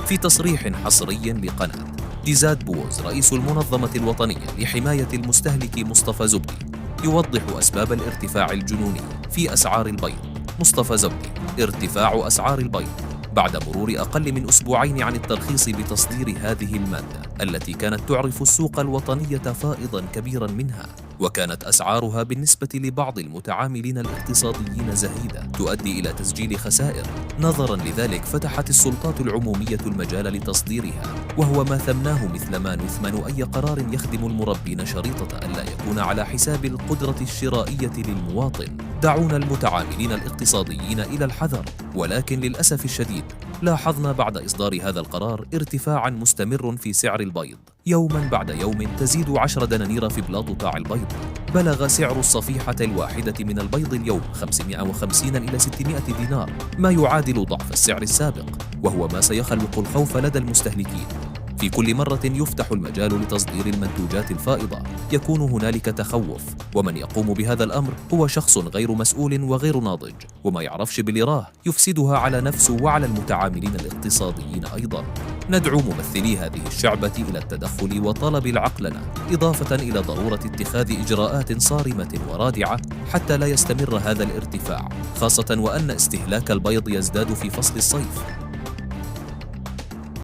في تصريح حصري لقناة تيزاد بوز، رئيس المنظمة الوطنية لحماية المستهلك مصطفى زبدي يوضح أسباب الارتفاع الجنوني في أسعار البيض. مصطفى زبدي: ارتفاع أسعار البيض بعد مرور أقل من أسبوعين عن الترخيص بتصدير هذه المادة التي كانت تعرف السوق الوطنية فائضاً كبيراً منها، وكانت أسعارها بالنسبة لبعض المتعاملين الاقتصاديين زهيدة تؤدي إلى تسجيل خسائر. نظراً لذلك فتحت السلطات العمومية المجال لتصديرها، وهو ما ثمناه مثل ما نثمن أي قرار يخدم المربين شريطة ألا يكون على حساب القدرة الشرائية للمواطن. دعونا المتعاملين الاقتصاديين إلى الحذر، ولكن للأسف الشديد لاحظنا بعد إصدار هذا القرار ارتفاعاً مستمر في سعر البيض، يوماً بعد يوم تزيد 10 دنانير في بلاط قطاع البيض. بلغ سعر الصفيحة الواحدة من البيض اليوم 550 إلى 600 دينار، ما يعادل ضعف السعر السابق، وهو ما سيخلق الخوف لدى المستهلكين. في كل مرة يفتح المجال لتصدير المنتوجات الفائضة يكون هنالك تخوف، ومن يقوم بهذا الأمر هو شخص غير مسؤول وغير ناضج، وما يعرفش باللي راه يفسدها على نفسه وعلى المتعاملين الاقتصاديين أيضا. ندعو ممثلي هذه الشعبة إلى التدخل وطلب العقلنة، إضافة إلى ضرورة اتخاذ إجراءات صارمة ورادعة حتى لا يستمر هذا الارتفاع، خاصة وأن استهلاك البيض يزداد في فصل الصيف.